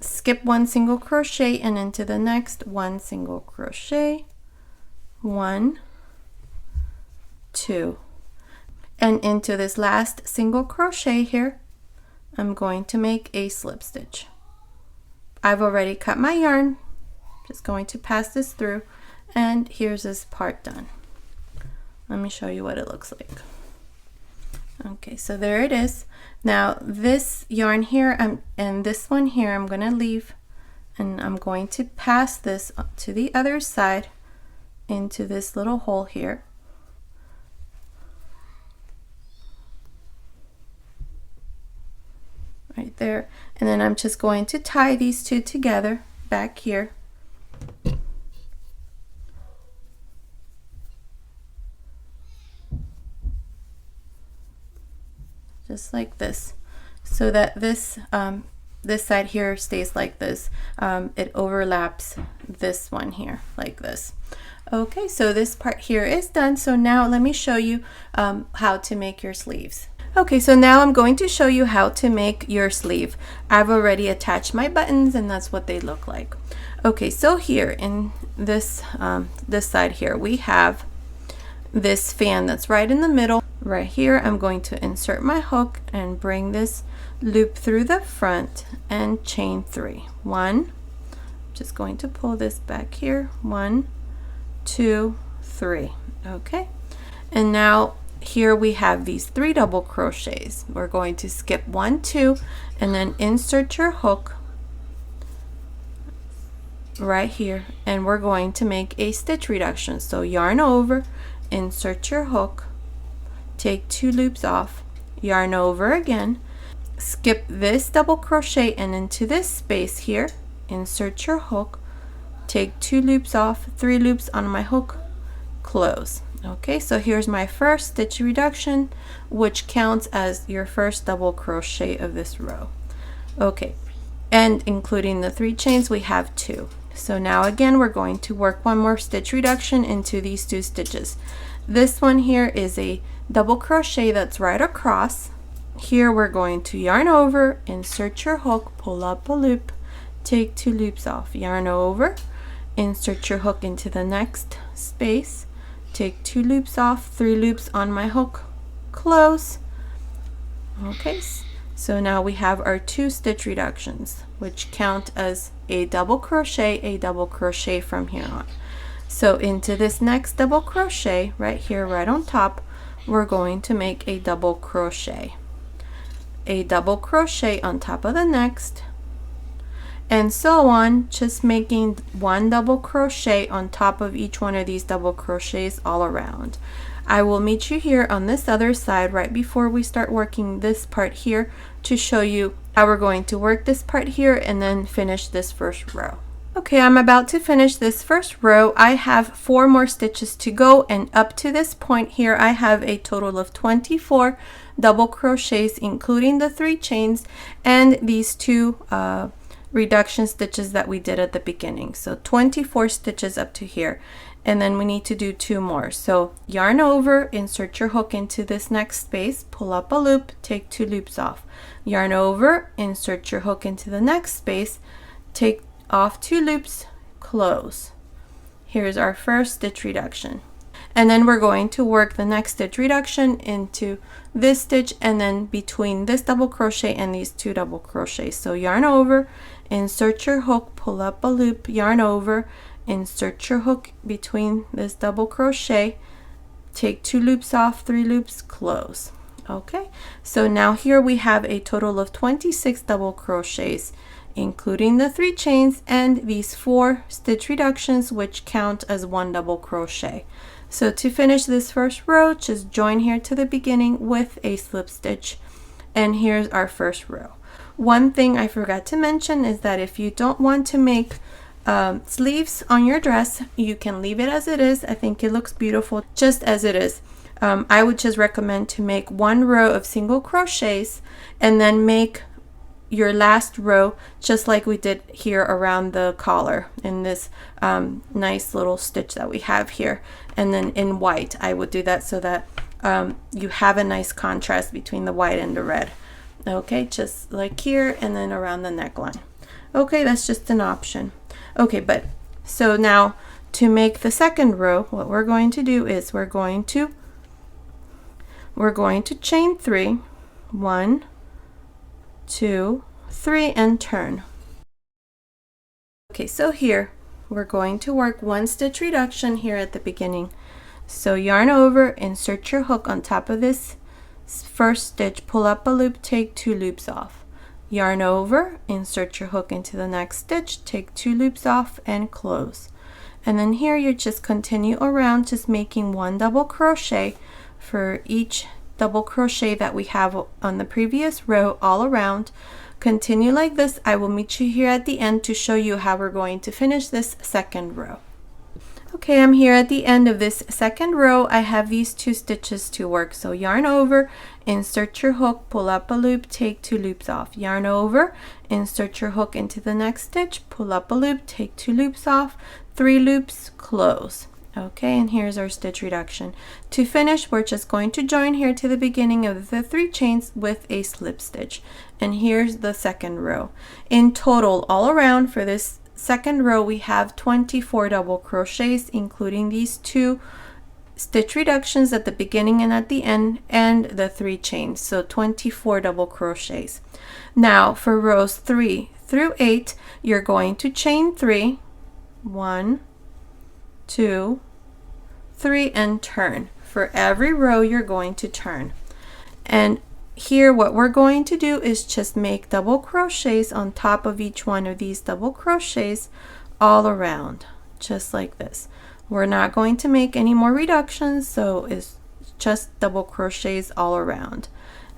S1: skip 1 single crochet, and into the next 1 single crochet, 1, 2, and into this last single crochet here I'm going to make a slip stitch. I've already cut my yarn, just going to pass this through, and here's this part done. Let me show you what it looks like. Okay, so there it is. Now this yarn here and this one here I'm going to leave, and I'm going to pass this to the other side into this little hole here. Right there, and then I'm just going to tie these two together back here. Just like this, so that this this side here stays like this. It overlaps this one here like this. Okay, so this part here is done. So now let me show you how to make your sleeves. Okay, so now I'm going to show you how to make your sleeve. I've already attached my buttons, and that's what they look like. Okay, so here in this this side here we have this fan that's right in the middle. Right here I'm going to insert my hook and bring this loop through the front and chain 3. 1, just going to pull this back here, 1, 2, 3. Okay, and now here we have these 3 double crochets. We're going to skip 1, 2, and then insert your hook right here, and we're going to make a stitch reduction. So yarn over, insert your hook, take 2 loops off, yarn over again, skip this double crochet, and into this space here insert your hook, take 2 loops off, 3 loops on my hook, close. Okay, so here's my first stitch reduction, which counts as your first double crochet of this row. Okay, and including the 3 chains we have 2. So now again we're going to work one more stitch reduction into these 2 stitches. This one here is a double crochet that's right across. Here we're going to yarn over, insert your hook, pull up a loop, take 2 loops off, yarn over, insert your hook into the next space, take 2 loops off, 3 loops on my hook, close. Okay, so now we have our 2 stitch reductions, which count as a double crochet from here on. So into this next double crochet right here, right on top, we're going to make a double crochet on top of the next, and so on, just making 1 double crochet on top of each one of these double crochets all around. I will meet you here on this other side right before we start working this part here to show you how we're going to work this part here and then finish this first row. Okay, I'm about to finish this first row. I have 4 more stitches to go, and up to this point here I have a total of 24 double crochets, including the 3 chains and these 2 reduction stitches that we did at the beginning. So 24 stitches up to here, and then we need to do 2 more. So yarn over, insert your hook into this next space, pull up a loop, take 2 loops off, yarn over, insert your hook into the next space, take off 2 loops, close. Here's our first stitch reduction, and then we're going to work the next stitch reduction into this stitch and then between this double crochet and these 2 double crochets. So yarn over, insert your hook, pull up a loop, yarn over, insert your hook between this double crochet, take 2 loops off, 3 loops, close. Okay, so now here we have a total of 26 double crochets, including the 3 chains and these 4 stitch reductions, which count as 1 double crochet. So to finish this first row, just join here to the beginning with a slip stitch, and here's our first row. One thing I forgot to mention is that if you don't want to make sleeves on your dress, you can leave it as it is. I think it looks beautiful just as it is. I would just recommend to make 1 row of single crochets and then make your last row just like we did here around the collar in this nice little stitch that we have here, and then in white I would do that so that you have a nice contrast between the white and the red. Okay, just like here, and then around the neckline. Okay, that's just an option. Okay, but so now to make the second row, what we're going to do is we're going to chain 3, 1, 2, 3, and turn. Okay, so here we're going to work 1 stitch reduction here at the beginning. So yarn over, insert your hook on top of this first stitch, pull up a loop, take 2 loops off. Yarn over, insert your hook into the next stitch, take 2 loops off, and close. And then here you just continue around, just making 1 double crochet for each double crochet that we have on the previous row all around. Continue like this. I will meet you here at the end to show you how we're going to finish this second row. Okay, I'm here at the end of this second row. I have these 2 stitches to work. So yarn over, insert your hook, pull up a loop, take 2 loops off. Yarn over, insert your hook into the next stitch, pull up a loop, take 2 loops off, 3 loops, close. Okay, and here's our stitch reduction. To finish, we're just going to join here to the beginning of the 3 chains with a slip stitch. And here's the second row. In total, all around for this second row, we have 24 double crochets, including these 2 stitch reductions at the beginning and at the end, and the 3 chains. So 24 double crochets. Now for rows 3 through 8, you're going to chain 3, 1, 2, 3, and turn. For every row you're going to turn. And here what we're going to do is just make double crochets on top of each one of these double crochets all around, just like this. We're not going to make any more reductions, so it's just double crochets all around.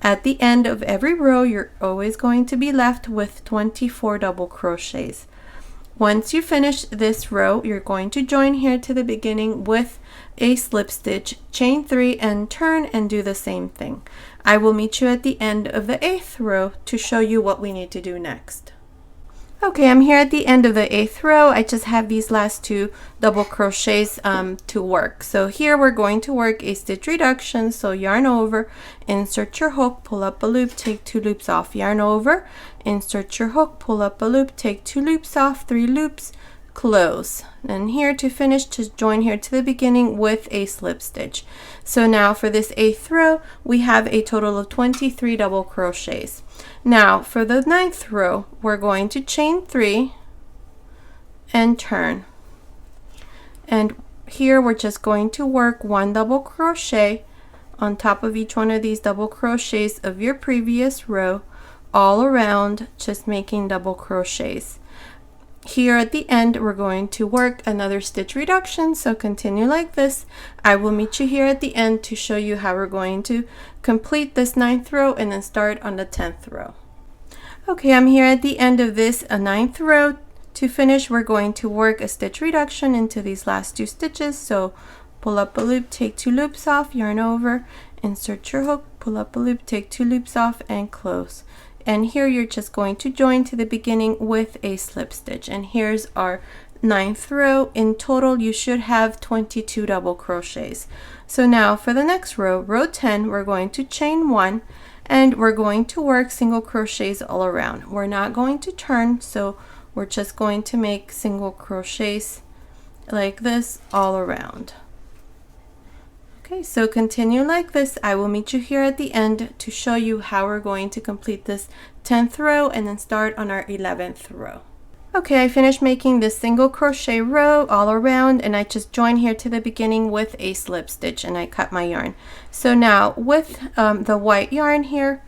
S1: At the end of every row, you're always going to be left with 24 double crochets. Once you finish this row, you're going to join here to the beginning with a slip stitch, chain 3, and turn and do the same thing. I will meet you at the end of the 8th row to show you what we need to do next. Okay, I'm here at the end of the 8th row. I just have these last 2 double crochets to work. So here we're going to work a stitch reduction. So yarn over, insert your hook, pull up a loop, take 2 loops off. Yarn over, insert your hook, pull up a loop, take 2 loops off, 3 loops, close. And here to finish, just join here to the beginning with a slip stitch. So now for this 8th row, we have a total of 23 double crochets. Now for the 9th row, we're going to chain 3 and turn. And here we're just going to work 1 double crochet on top of each one of these double crochets of your previous row all around, just making double crochets. Here at the end, we're going to work another stitch reduction, so continue like this. I will meet you here at the end to show you how we're going to complete this 9th row and then start on the 10th row. Okay, I'm here at the end of this 9th row. To finish, we're going to work a stitch reduction into these last 2 stitches. So pull up a loop, take 2 loops off, yarn over, insert your hook, pull up a loop, take 2 loops off, and close. And here you're just going to join to the beginning with a slip stitch. And here's our 9th row. In total, you should have 22 double crochets. So now for the next row, row 10, we're going to chain 1 and we're going to work single crochets all around. We're not going to turn, so we're just going to make single crochets like this all around. Okay, so continue like this. I will meet you here at the end to show you how we're going to complete this 10th row and then start on our 11th row. Okay, I finished making this single crochet row all around, and I just joined here to the beginning with a slip stitch and I cut my yarn. So now with the white yarn here,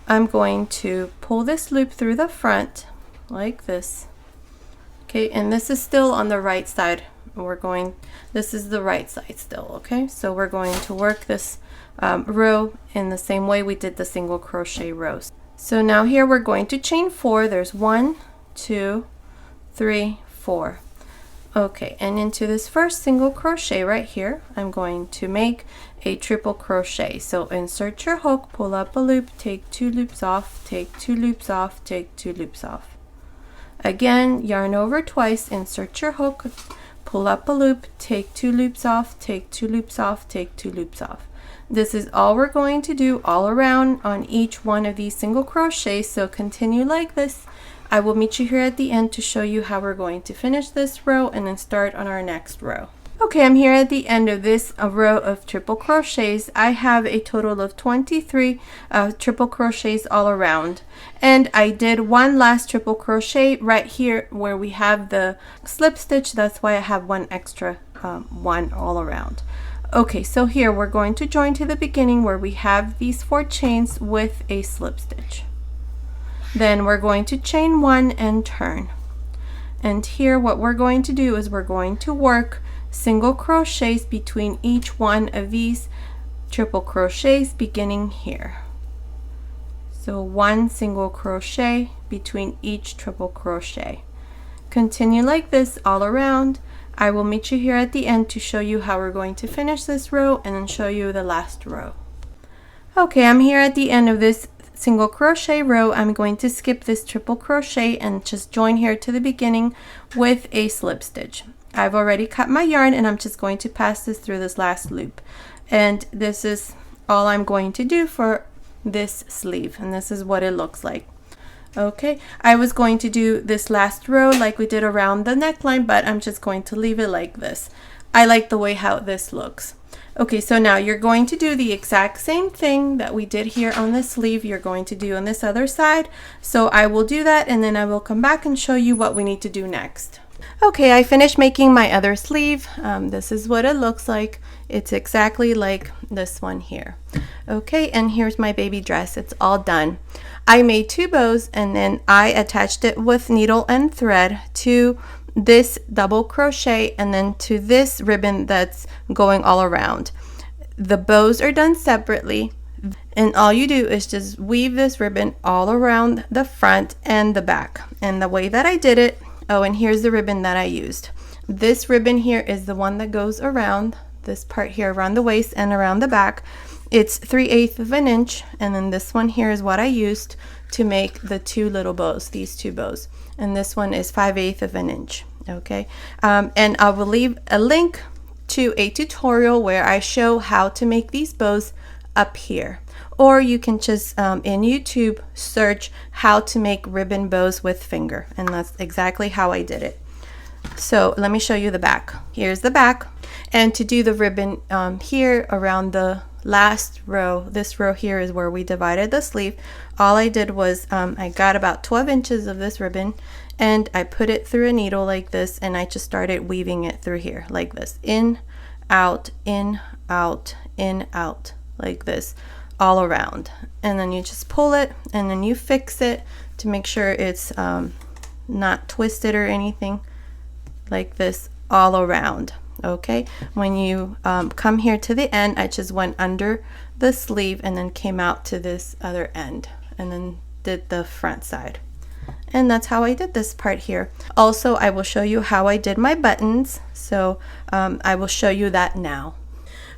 S1: I'm going to pull this loop through the front like this. Okay, and this is still on the right side. This is the right side still. Okay, so we're going to work this row in the same way we did the single crochet rows. So now here we're going to chain 4. There's 1, 2, 3, 4. Okay, and into this first single crochet right here, I'm going to make a triple crochet. So insert your hook, pull up a loop, take 2 loops off, take 2 loops off, take 2 loops off. Again, yarn over twice, insert your hook, pull up a loop, take 2 loops off, take 2 loops off, take 2 loops off. This is all we're going to do all around on each one of these single crochets, so continue like this. I will meet you here at the end to show you how we're going to finish this row and then start on our next row. Okay, I'm here at the end of this row of triple crochets. I have a total of 23 triple crochets all around, and I did one last triple crochet right here where we have the slip stitch. That's why I have one extra one all around. Okay, so here we're going to join to the beginning where we have these 4 chains with a slip stitch. Then we're going to chain 1 and turn. And here what we're going to do is we're going to work single crochets between each one of these triple crochets beginning here. So 1 single crochet between each triple crochet. Continue like this all around. I will meet you here at the end to show you how we're going to finish this row and then show you the last row. Okay, I'm here at the end of this single crochet row. I'm going to skip this triple crochet and just join here to the beginning with a slip stitch. I've already cut my yarn and I'm just going to pass this through this last loop, and this is all I'm going to do for this sleeve, and this is what it looks like. Okay, I was going to do this last row like we did around the neckline, but I'm just going to leave it like this. I like the way how this looks. Okay, so now you're going to do the exact same thing that we did here on the sleeve, you're going to do on this other side. So I will do that and then I will come back and show you what we need to do next. Okay, I finished making my other sleeve. This is what it looks like. It's exactly like this one here. Okay, and here's my baby dress. It's all done. I made 2 bows and then I attached it with needle and thread to this double crochet and then to this ribbon that's going all around. The bows are done separately, and all you do is just weave this ribbon all around the front and the back. And the way that I did it, oh, and here's the ribbon that I used. This ribbon here is the one that goes around this part here, around the waist and around the back. It's 3/8 of an inch, and then this one here is what I used to make the 2 little bows, these 2 bows, and this one is 5/8 of an inch. Okay, and I will leave a link to a tutorial where I show how to make these bows up here, or you can just in YouTube search how to make ribbon bows with finger, and that's exactly how I did it. So let me show you the back. Here's the back, and to do the ribbon here around the last row, this row here is where we divided the sleeve. All I did was I got about 12 inches of this ribbon and I put it through a needle like this, and I just started weaving it through here like this, in, out, in, out, in, out, like this all around. And then you just pull it and then you fix it to make sure it's not twisted or anything, like this all around. Okay, when you come here to the end, I just went under the sleeve and then came out to this other end and then did the front side. And that's how I did this part here. Also, I will show you how I did my buttons, so I will show you that now.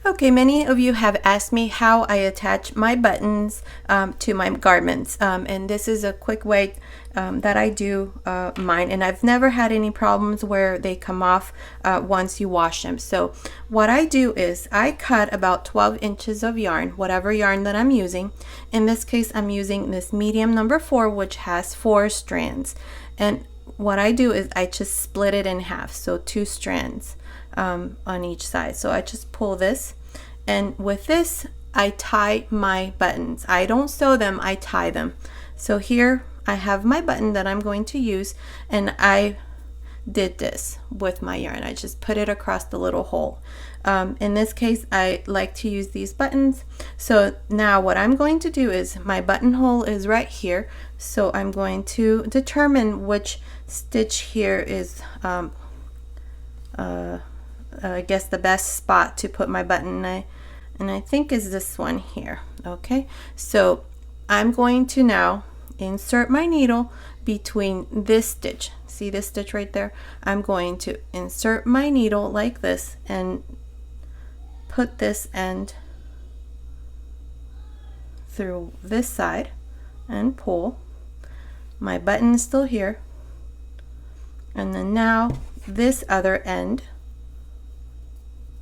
S1: Okay, many of you have asked me how I attach my buttons to my garments, and this is a quick way that I do mine, and I've never had any problems where they come off once you wash them. So what I do is I cut about 12 inches of yarn, whatever yarn that I'm using. In this case, I'm using this medium number 4, which has 4 strands, and what I do is I just split it in half, so 2 strands on each side. So I just pull this, and with this I tie my buttons. I don't sew them, I tie them. So here I have my button that I'm going to use, and I did this with my yarn. I just put it across the little hole. In this case, I like to use these buttons. So now what I'm going to do is my buttonhole is right here, so I'm going to determine which stitch here is I guess the best spot to put my button, and I think is this one here. Okay, so I'm going to now insert my needle between this stitch. see this stitch right there? I'm going to insert my needle like this and put this end through this side and pull. My button is still here, and then now this other end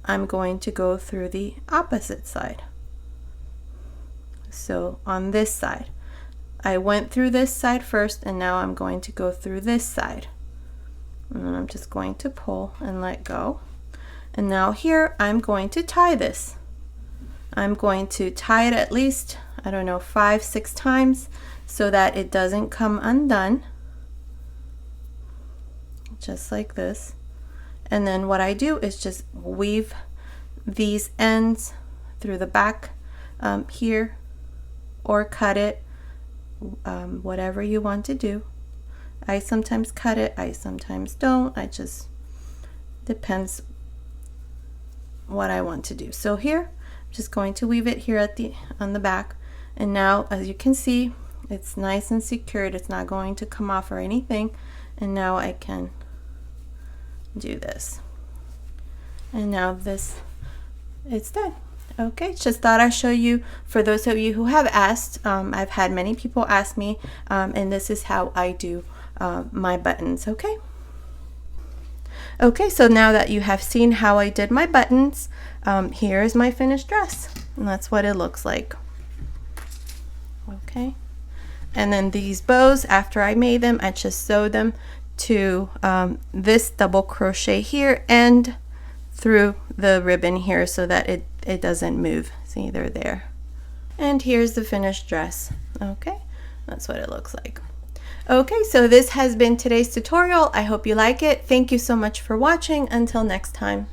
S1: I'm going to go through the opposite side. So on this side I went through this side first, and now I'm going to go through this side, and then I'm just going to pull and let go. And now here I'm going to tie this. I'm going to tie it at least, I don't know, 5-6 times so that it doesn't come undone, just like this. And then what I do is just weave these ends through the back here, or cut it, whatever you want to do. I sometimes cut it, I sometimes don't. I just depends what I want to do. So here I'm just going to weave it here at on the back, and now as you can see it's nice and secured. It's not going to come off or anything. And now I can do this, and now this, it's done. Okay, just thought I'd show you, for those of you who have asked. I've had many people ask me, and this is how I do my buttons. Okay, so now that you have seen how I did my buttons, here is my finished dress, and that's what it looks like. Okay, and then these bows, after I made them, I just sewed them to this double crochet here and through the ribbon here so that it doesn't move. See, they're there. And here's the finished dress. Okay, that's what it looks like. Okay, so this has been today's tutorial. I hope you like it. Thank you so much for watching. Until next time.